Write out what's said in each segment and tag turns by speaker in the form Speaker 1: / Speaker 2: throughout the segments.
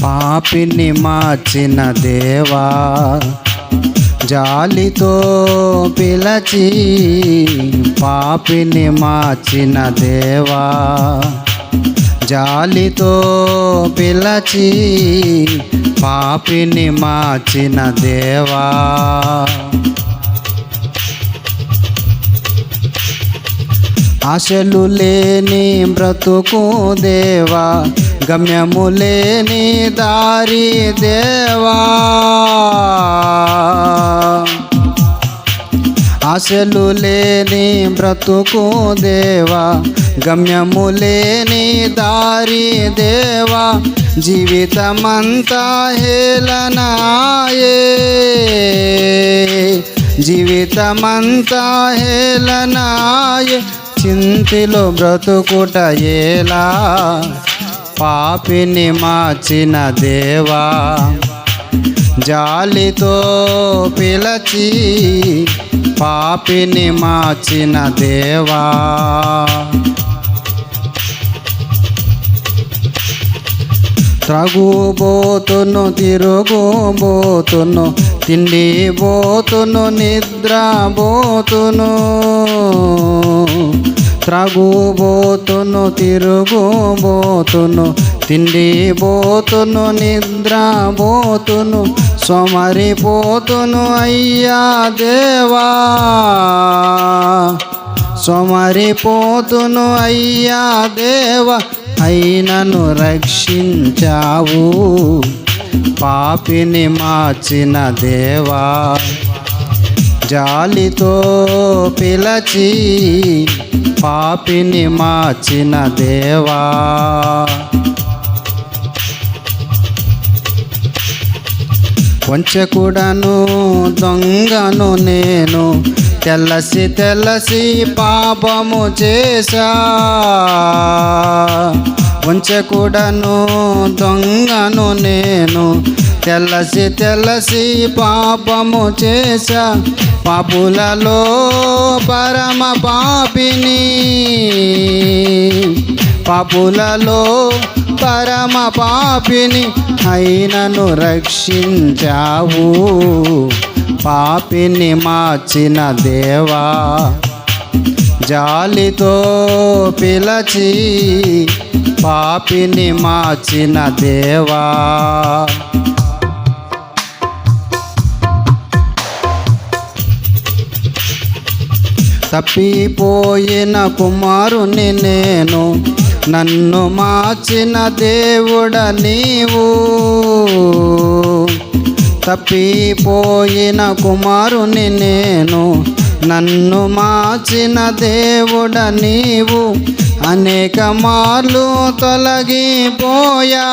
Speaker 1: పాపిని మార్చిన దేవా, జాలితో పిలచి పాపిని మార్చిన దేవా, జాలితో పిలచి పాపిని మార్చిన దేవా. ఆశలు లేని బ్రతుకు దేవా, గమ్యము లేని దారి దేవా, ఆశలు లేని బ్రతుకు దేవా, గమ్యము లేని దారి దేవా, జీవితమంతా హేళనాయే, జీవితమంతా హేళనాయే, చింతిలో బ్రతుకుట ఎలా, పాపిని మార్చిన దేవా, జాలితో పిలచి పాపిని మార్చిన దేవా. త్రాగుబోతును తిరుగుబోతును, తిండి బోతును నిద్రబోతును, త్రాగుబోతును తిరుగుబోతును, తిండి బోతును నిద్రబోతును, సోమరిపోతును అయ్యా దేవా, సోమరిపోతును అయ్యా దేవా, అయినను రక్షించావు పాపిని మార్చిన దేవా, జాలితో పిలచి పాపిని మార్చిన దేవా. వంచకుడను దొంగను నేను, తెల్లసి తెల్లసి పాపము చేశా, వంచకుడను దొంగను నేను, తెల్లసి తెల్లసి పాపము చేశా, పాపులలో పరమ పాపిని, పాపులలో పరమ పాపిని, అయినను రక్షించావు పాపిని మార్చిన దేవా, జాలితో పిలచి పాపిని మార్చిన దేవా. తప్పిపోయిన కుమారుని నేను, నన్ను మార్చిన దేవుడ నీవు, తప్పిపోయిన కుమారుని నేను, నన్ను మార్చిన దేవుడ నీవు, అనేక మార్లు తొలగిపోయా,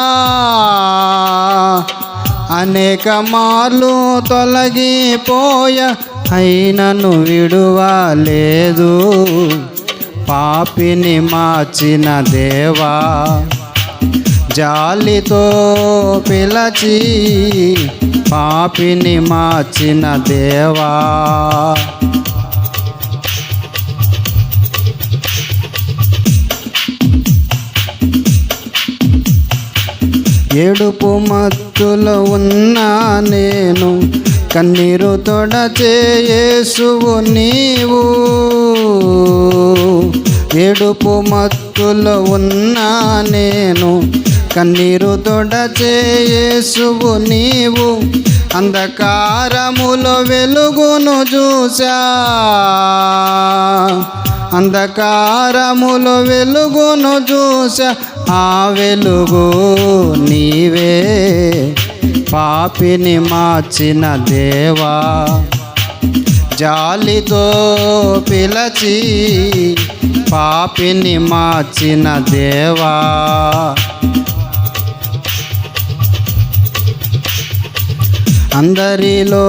Speaker 1: అనేక మార్లు తొలగిపోయా, అయినను విడువలేదు పాపిని మార్చిన దేవా, జాలితో పిలచి పాపిని మార్చిన దేవా. ఏడుపు మత్తులో ఉన్నా నేను, కన్నీరు తొడచే యేసువు నీవు, ఏడుపు మత్తులో ఉన్నా నేను, కన్నీరు తొడచే యేసువు నీవు, అంధకారములో వెలుగును చూసా, అంధకారములో వెలుగును చూసా, ఆ వెలుగు నీవే పాపిని మార్చిన దేవా, జాలితో పిలచి పాపిని మార్చిన దేవా. అందరిలో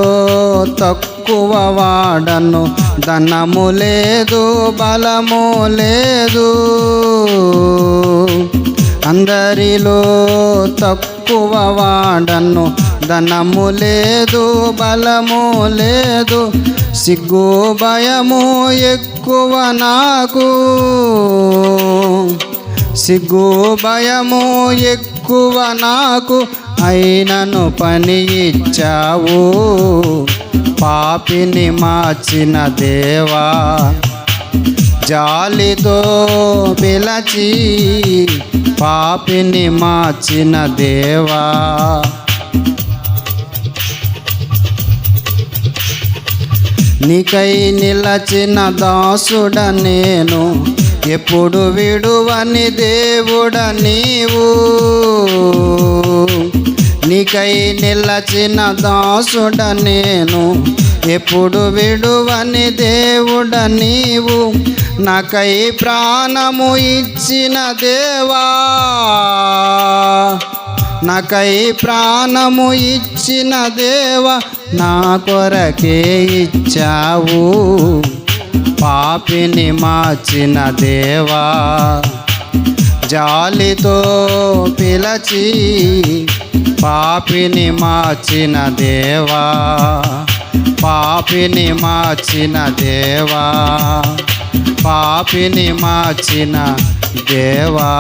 Speaker 1: తక్కువ వాడను, ధనము లేదు బలము లేదు, అందరిలో తక్కువ వాడను, ధనము లేదు బలము లేదు, సిగ్గు భయము ఎక్కువ నాకు, సిగ్గు భయము ఎక్కువ నాకు, అయినను పని ఇచ్చావు. పాపిని మార్చిన దేవా, జాలితో పిలచి పాపిని మార్చిన దేవా. నీకై నిలచిన దాసుడ నేను, ఎప్పుడు విడువని దేవుడ నీవు. నీకై నిలచిన దాసుడ నేను, ఎప్పుడు విడువని దేవుడ నీవు. నాకై ప్రాణము ఇచ్చిన దేవా, నాకై ప్రాణము ఇచ్చిన దేవా, నా కొరకే ఇచ్చావు. పాపిని మార్చిన దేవా, జాలితో పిలచి పాపిని మార్చిన దేవా, పాపిని మార్చిన దేవా, పాపిని మార్చిన దేవా.